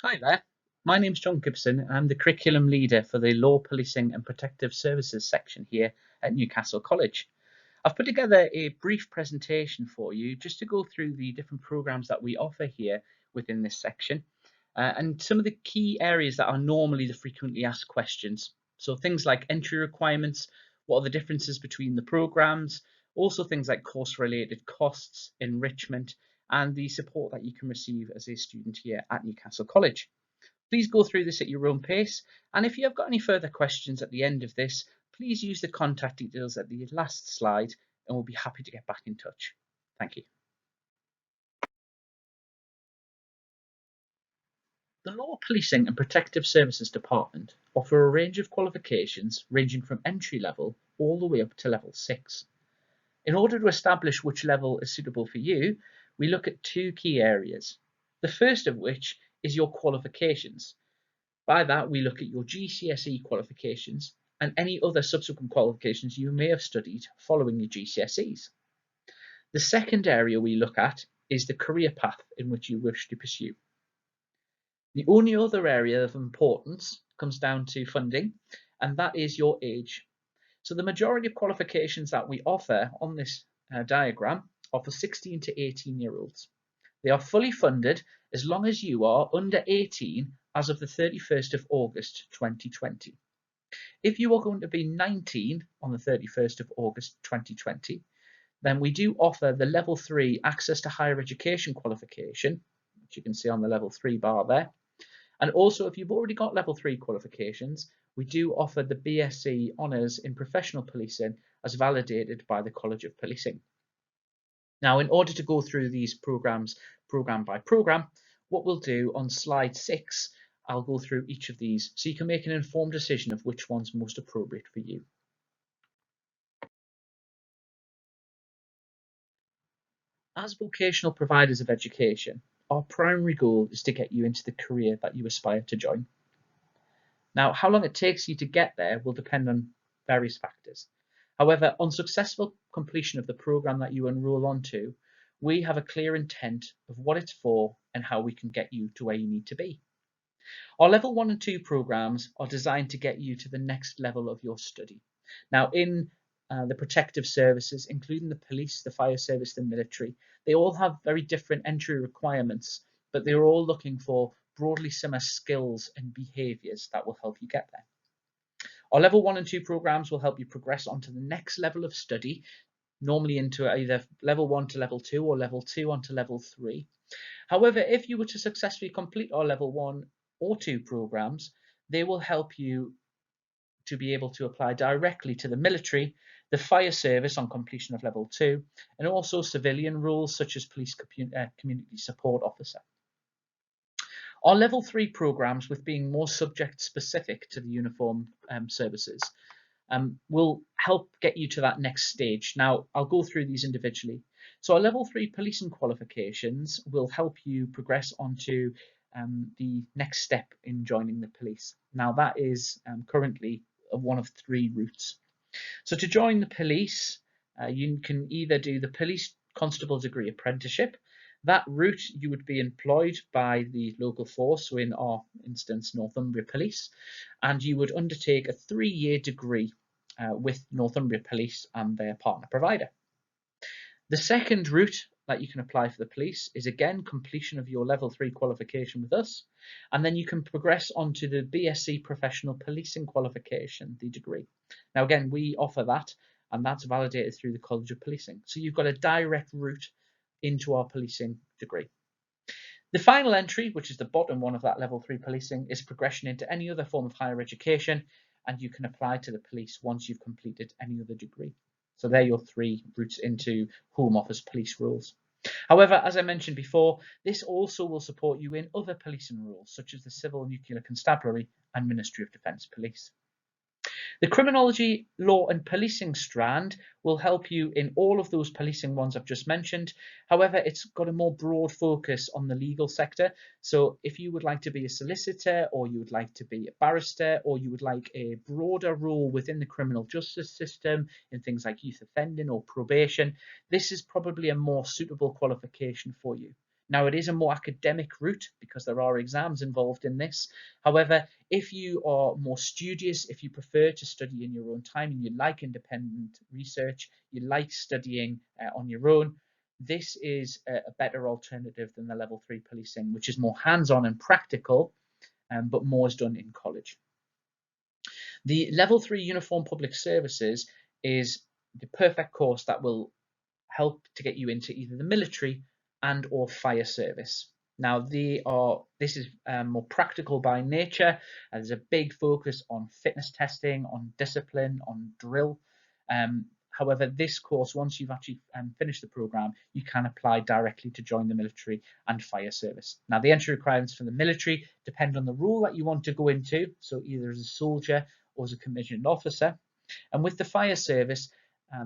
Hi there. My name's John Gibson, and I'm the curriculum leader for the Law, Policing and Protective Services section here at Newcastle College. I've put together a brief presentation for you just to go through the different programs that we offer here within this section and some of the key areas that are normally the frequently asked questions. So things like entry requirements, what are the differences between the programs, also things like course related costs, enrichment, and the support that you can receive as a student here at Newcastle College. Please go through this at your own pace, and if you have got any further questions at the end of this, please use the contact details at the last slide and we'll be happy to get back in touch. Thank you. The Law, Policing and Protective Services Department offer a range of qualifications ranging from entry level all the way up to level 6. In order to establish which level is suitable for you, we look at two key areas. The first of which is your qualifications. By that, we look at your GCSE qualifications and any other subsequent qualifications you may have studied following your GCSEs. The second area we look at is the career path in which you wish to pursue. The only other area of importance comes down to funding, and that is your age. So the majority of qualifications that we offer on this diagram are for 16 to 18-year-olds. They are fully funded as long as you are under 18 as of the 31st of August 2020. If you are going to be 19 on the 31st of August 2020, then we do offer the level 3 access to higher education qualification, which you can see on the level 3 bar there. And also, if you've already got level 3 qualifications, we do offer the BSc Honours in Professional Policing as validated by the College of Policing. Now, in order to go through these programs, program by program, what we'll do on slide 6, I'll go through each of these so you can make an informed decision of which one's most appropriate for you. As vocational providers of education, our primary goal is to get you into the career that you aspire to join. Now, how long it takes you to get there will depend on various factors. However, on successful completion of the program that you enroll onto, we have a clear intent of what it's for and how we can get you to where you need to be. Our level 1 and 2 programs are designed to get you to the next level of your study. Now, in the protective services, including the police, the fire service, the military, they all have very different entry requirements, but they're all looking for broadly similar skills and behaviours that will help you get there. Our level 1 and 2 programs will help you progress onto the next level of study, normally into either level 1 to level 2 or level 2 onto level 3. However, if you were to successfully complete our level 1 or 2 programs, they will help you to be able to apply directly to the military, the fire service on completion of level 2, and also civilian roles such as police community support officer. Our level 3 programs, with being more subject specific to the uniform services, will help get you to that next stage. Now, I'll go through these individually. So our level 3 policing qualifications will help you progress onto the next step in joining the police. Now, that is currently one of 3 routes. So to join the police, you can either do the police constable degree apprenticeship. That route, you would be employed by the local force, so in our instance, Northumbria Police, and you would undertake a 3-year degree with Northumbria Police and their partner provider. The second route that you can apply for the police is again completion of your level 3 qualification with us, and then you can progress onto the BSc Professional Policing qualification, the degree. Now again, we offer that, and that's validated through the College of Policing. So you've got a direct route into our policing degree. The final entry, which is the bottom one of that level 3 policing, is progression into any other form of higher education, and you can apply to the police once you've completed any other degree. So they're your 3 routes into Home Office police roles. However, as I mentioned before, this also will support you in other policing roles, such as the Civil Nuclear Constabulary and Ministry of Defence Police. The criminology, law and policing strand will help you in all of those policing ones I've just mentioned. However, it's got a more broad focus on the legal sector. So if you would like to be a solicitor, or you would like to be a barrister, or you would like a broader role within the criminal justice system in things like youth offending or probation, this is probably a more suitable qualification for you. Now, it is a more academic route because there are exams involved in this. However, if you are more studious, if you prefer to study in your own time and you like independent research, you like studying on your own, this is a better alternative than the level 3 policing, which is more hands-on and practical, but more is done in college. The level 3 uniform public services is the perfect course that will help to get you into either the military and or fire service. Now this is more practical by nature. There's a big focus on fitness testing, on discipline, on drill. However, this course, once you've actually finished the program, you can apply directly to join the military and fire service. Now, the entry requirements for the military depend on the role that you want to go into, so either as a soldier or as a commissioned officer. And with the fire service,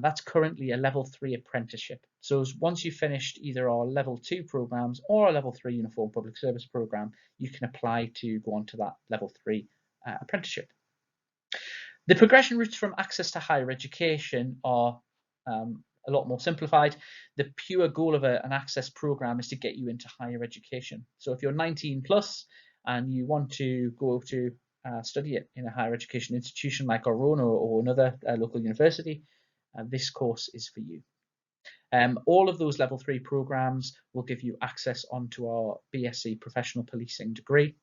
that's currently a level 3 apprenticeship. So once you've finished either our level 2 programs or a level 3 uniform public service program, you can apply to go on to that level 3 apprenticeship. The progression routes from access to higher education are a lot more simplified. The pure goal of an access program is to get you into higher education. So if you're 19 plus and you want to go to study it in a higher education institution like our own or another local university, this course is for you. All of those level 3 programs will give you access onto our BSc professional policing degree,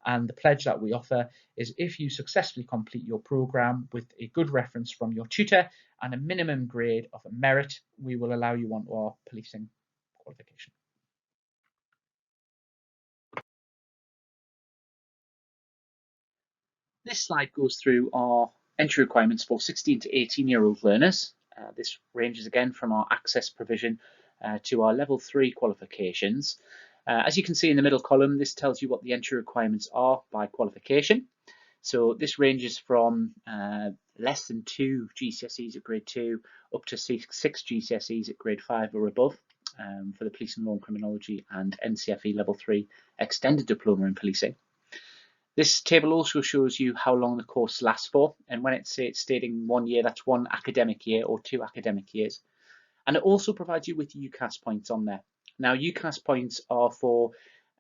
and the pledge that we offer is if you successfully complete your program with a good reference from your tutor and a minimum grade of a merit, we will allow you onto our policing qualification. This slide goes through our entry requirements for 16 to 18-year-old learners. This ranges again from our access provision to our level 3 qualifications. As you can see in the middle column, this tells you what the entry requirements are by qualification. So this ranges from less than 2 GCSEs at grade 2 up to 6 GCSEs at grade 5 or above for the police and law and criminology and NCFE level 3 extended diploma in policing. This table also shows you how long the course lasts for, and when it's stating 1 year, that's 1 academic year or 2 academic years. And it also provides you with UCAS points on there. Now, UCAS points are for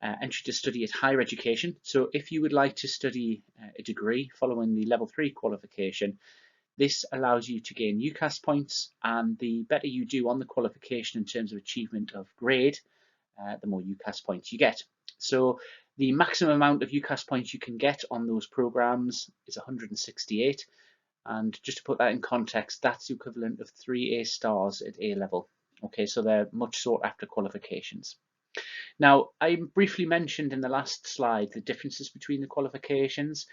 entry to study at higher education. So if you would like to study a degree following the level 3 qualification, this allows you to gain UCAS points, and the better you do on the qualification in terms of achievement of grade, the more UCAS points you get. So the maximum amount of UCAS points you can get on those programs is 168. And just to put that in context, that's the equivalent of 3 A stars at A level. Okay, so they're much sought after qualifications. Now, I briefly mentioned in the last slide the differences between the qualifications.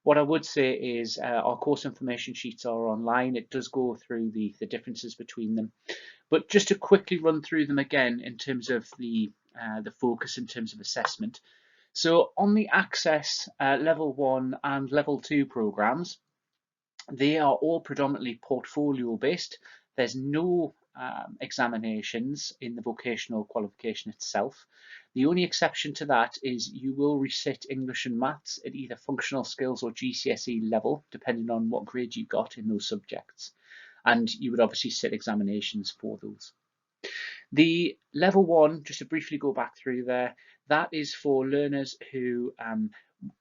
What I would say is our course information sheets are online. It does go through the differences between them. But just to quickly run through them again in terms of the focus in terms of assessment. So on the access level 1 and level 2 programs, they are all predominantly portfolio based. There's no examinations in the vocational qualification itself. The only exception to that is you will resit English and maths at either functional skills or GCSE level, depending on what grade you got in those subjects. And you would obviously sit examinations for those. The level 1, just to briefly go back through there, that is for learners who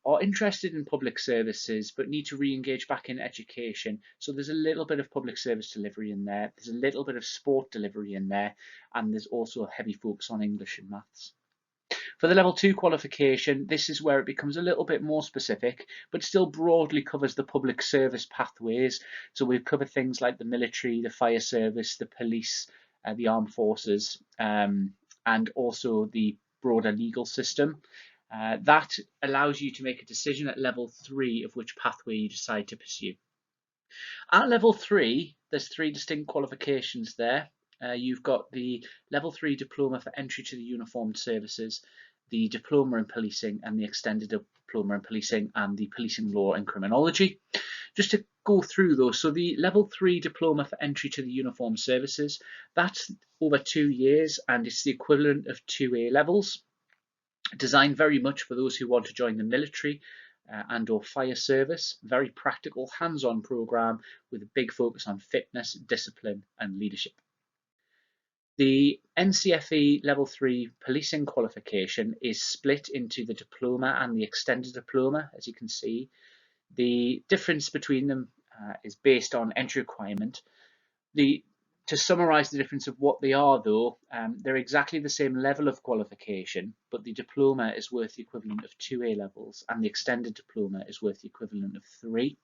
are interested in public services but need to re-engage back in education. So there's a little bit of public service delivery in there, there's a little bit of sport delivery in there, and there's also a heavy focus on English and maths. For the level 2 qualification, this is where it becomes a little bit more specific, but still broadly covers the public service pathways. So we've covered things like the military, the fire service, the police, the armed forces, and also the broader legal system. That allows you to make a decision at level 3 of which pathway you decide to pursue. At level 3, there's 3 distinct qualifications there. You've got the level 3 diploma for entry to the uniformed services, the diploma in policing, and the extended diploma in policing and the policing law and criminology. Just to go through those, so the level 3 diploma for entry to the uniformed services, that's over 2 years and it's the equivalent of 2 A levels, designed very much for those who want to join the military and or fire service. Very practical, hands-on program with a big focus on fitness, discipline and leadership. The NCFE Level 3 policing qualification is split into the diploma and the extended diploma, as you can see. The difference between them is based on entry requirement. To summarise the difference of what they are, though, they're exactly the same level of qualification, but the diploma is worth the equivalent of 2 A levels, and the extended diploma is worth the equivalent of 3.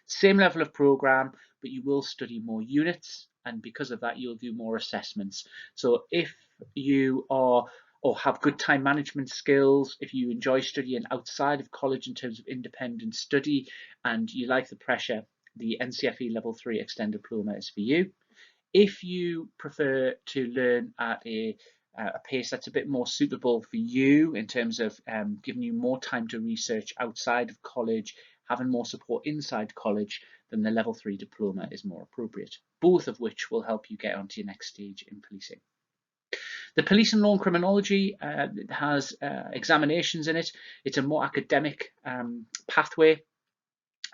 Same level of programme, but you will study more units, and because of that, you'll do more assessments. So if you are or have good time management skills, if you enjoy studying outside of college in terms of independent study, and you like the pressure, the NCFE Level 3 Extended Diploma is for you. If you prefer to learn at a pace that's a bit more suitable for you in terms of giving you more time to research outside of college, having more support inside college, then the Level 3 diploma is more appropriate, both of which will help you get onto your next stage in policing. The Police and Law and Criminology has examinations in it. It's a more academic pathway.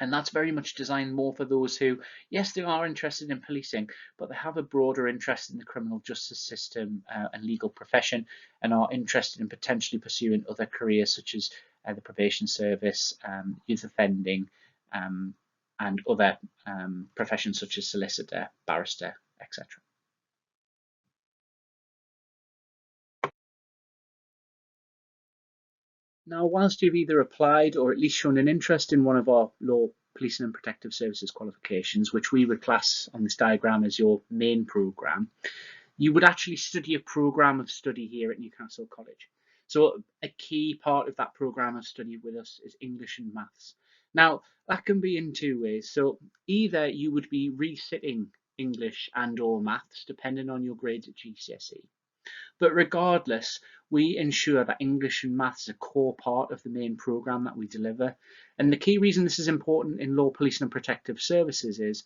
And that's very much designed more for those who, yes, they are interested in policing, but they have a broader interest in the criminal justice system and legal profession, and are interested in potentially pursuing other careers such as the probation service, youth offending, and other professions such as solicitor, barrister, etc. Now, whilst you've either applied or at least shown an interest in one of our law, policing and protective services qualifications, which we would class on this diagram as your main programme, you would actually study a programme of study here at Newcastle College. So a key part of that programme of study with us is English and Maths. Now, that can be in two ways. So either you would be resitting English and or Maths, depending on your grades at GCSE. But regardless, we ensure that English and Maths is a core part of the main programme that we deliver. And the key reason this is important in law, policing and protective services is,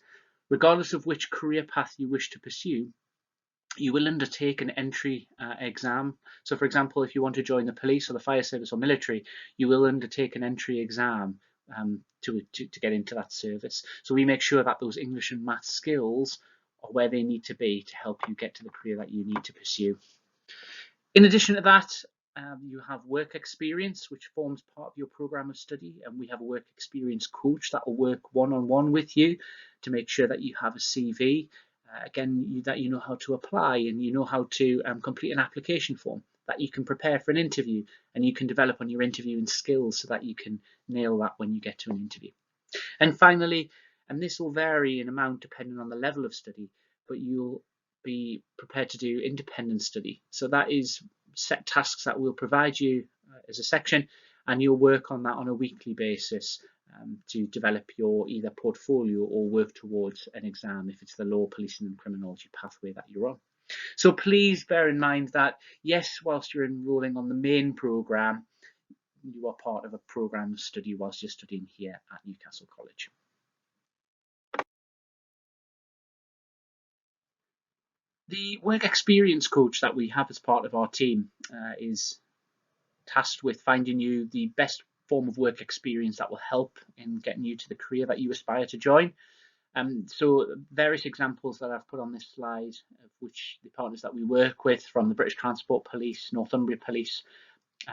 regardless of which career path you wish to pursue, you will undertake an entry exam. So for example, if you want to join the police or the fire service or military, you will undertake an entry exam to get into that service. So we make sure that those English and Maths skills are where they need to be to help you get to the career that you need to pursue. In addition to that, you have work experience, which forms part of your program of study, and we have a work experience coach that will work one-on-one with you to make sure that you have a CV, again, that you know how to apply and you know how to complete an application form, that you can prepare for an interview and you can develop on your interviewing skills so that you can nail that when you get to an interview. And finally, and this will vary in amount depending on the level of study, but you'll be prepared to do independent study. So that is set tasks that we'll provide you as a section, and you'll work on that on a weekly basis to develop your either portfolio or work towards an exam if it's the law, policing and criminology pathway that you're on. So please bear in mind that, yes, whilst you're enrolling on the main programme, you are part of a programme of study whilst you're studying here at Newcastle College. The work experience coach that we have as part of our team is tasked with finding you the best form of work experience that will help in getting you to the career that you aspire to join. So various examples that I've put on this slide of which the partners that we work with, from the British Transport Police, Northumbria Police.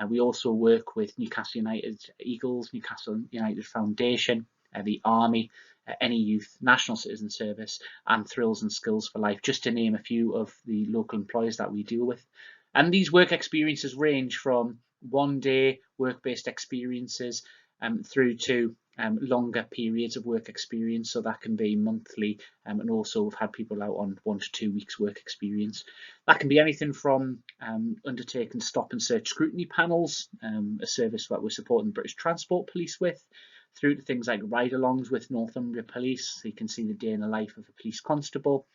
We also work with Newcastle United Eagles, Newcastle United Foundation, the Army, Any Youth, National Citizen Service, and Thrills and Skills for Life, just to name a few of the local employers that we deal with. And these work experiences range from one-day work-based experiences through to longer periods of work experience, so that can be monthly, and also we've had people out on 1 to 2 weeks work experience. That can be anything from undertaking stop and search scrutiny panels, a service that we're supporting the British Transport Police with, through to things like ride-alongs with Northumbria Police, so you can see the day in the life of a police constable.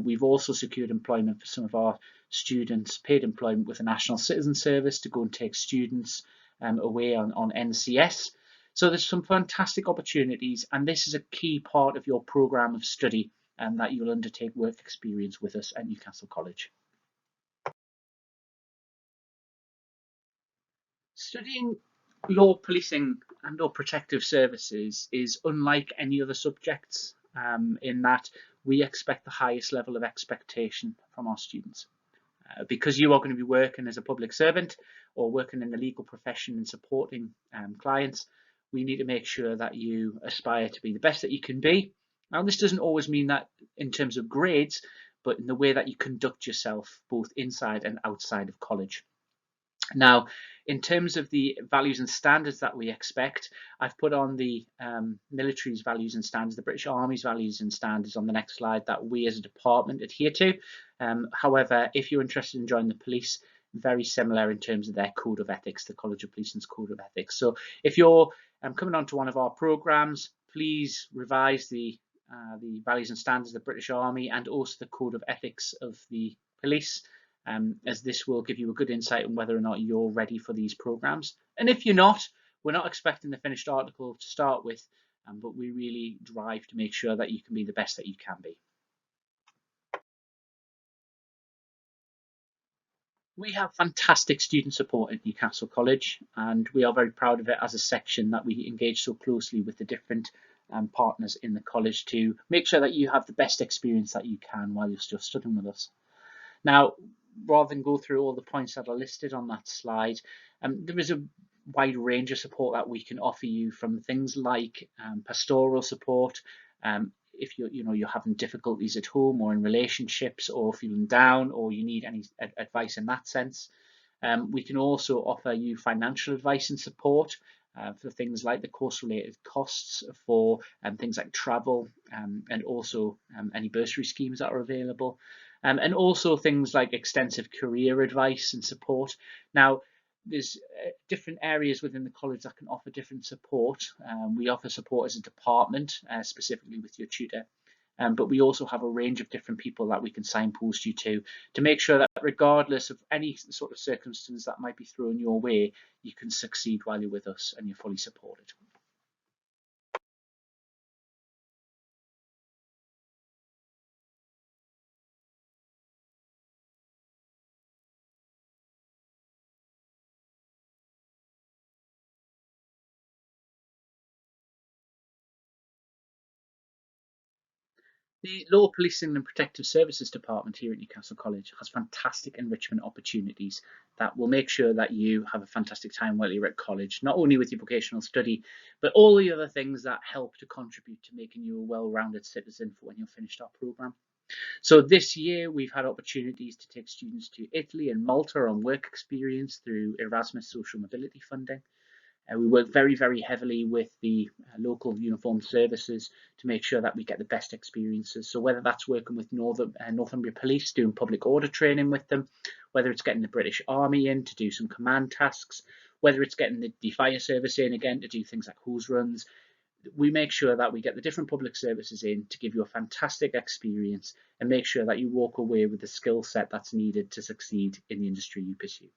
We've also secured employment for some of our students, paid employment with the National Citizen Service to go and take students away on NCS. So there's some fantastic opportunities, and this is a key part of your programme of study that you'll undertake work experience with us at Newcastle College. Studying law, policing and or protective services is unlike any other subjects in that we expect the highest level of expectation from our students. Because you are going to be working as a public servant or working in the legal profession and supporting clients, we need to make sure that you aspire to be the best that you can be. Now, this doesn't always mean that in terms of grades, but in the way that you conduct yourself both inside and outside of college. Now, in terms of the values and standards that we expect, I've put on the military's values and standards, the British Army's values and standards on the next slide that we as a department adhere to. However, if you're interested in joining the police, very similar in terms of their code of ethics, the College of Policemen's code of ethics. So if you're coming on to one of our programs, please revise the values and standards of the British Army and also the code of ethics of the police, as this will give you a good insight on whether or not you're ready for these programs. And if you're not, we're not expecting the finished article to start with, but we really drive to make sure that you can be the best that you can be. We have fantastic student support at Newcastle College, and we are very proud of it as a section that we engage so closely with the different partners in the college to make sure that you have the best experience that you can while you're still studying with us. Now, rather than go through all the points that are listed on that slide, there is a wide range of support that we can offer you, from things like pastoral support, if you're having difficulties at home or in relationships or feeling down or you need any advice in that sense. We can also offer you financial advice and support for things like the course-related costs for things like travel, and also any bursary schemes that are available. And also things like extensive career advice and support. Now, there's different areas within the college that can offer different support. We offer support as a department, specifically with your tutor, but we also have a range of different people that we can signpost you to make sure that regardless of any sort of circumstance that might be thrown your way, you can succeed while you're with us and you're fully supported. The Law Policing and Protective Services Department here at Newcastle College has fantastic enrichment opportunities that will make sure that you have a fantastic time while you're at college, not only with your vocational study, but all the other things that help to contribute to making you a well-rounded citizen for when you've finished our programme. So this year we've had opportunities to take students to Italy and Malta on work experience through Erasmus Social Mobility funding. We work very, very heavily with the local uniformed services to make sure that we get the best experiences. So whether that's working with Northumbria Police, doing public order training with them, whether it's getting the British Army in to do some command tasks, whether it's getting the fire service in again to do things like hose runs, we make sure that we get the different public services in to give you a fantastic experience and make sure that you walk away with the skill set that's needed to succeed in the industry you pursue.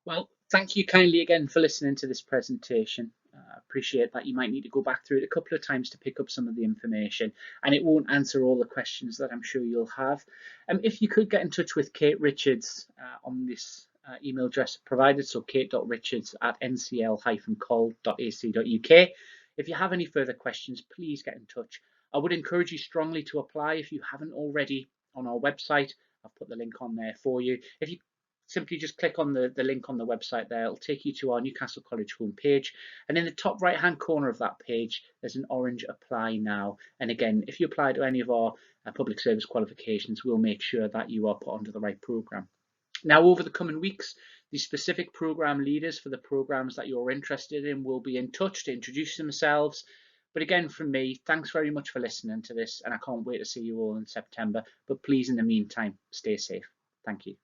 Well, thank you kindly again for listening to this presentation. I appreciate that you might need to go back through it a couple of times to pick up some of the information, and it won't answer all the questions that I'm sure you'll have. If you could get in touch with Kate Richards on this email address provided, so kate.richards@ncl-col.ac.uk. If you have any further questions, please get in touch. I would encourage you strongly to apply if you haven't already on our website. I've put the link on there for you. If you simply just click on the link on the website there, it'll take you to our Newcastle College homepage, and in the top right hand corner of that page there's an orange apply now. And again, if you apply to any of our public service qualifications, we'll make sure that you are put onto the right programme. Now, over the coming weeks, the specific programme leaders for the programmes that you're interested in will be in touch to introduce themselves. But again, from me, thanks very much for listening to this, and I can't wait to see you all in September. But please, in the meantime, stay safe. Thank you.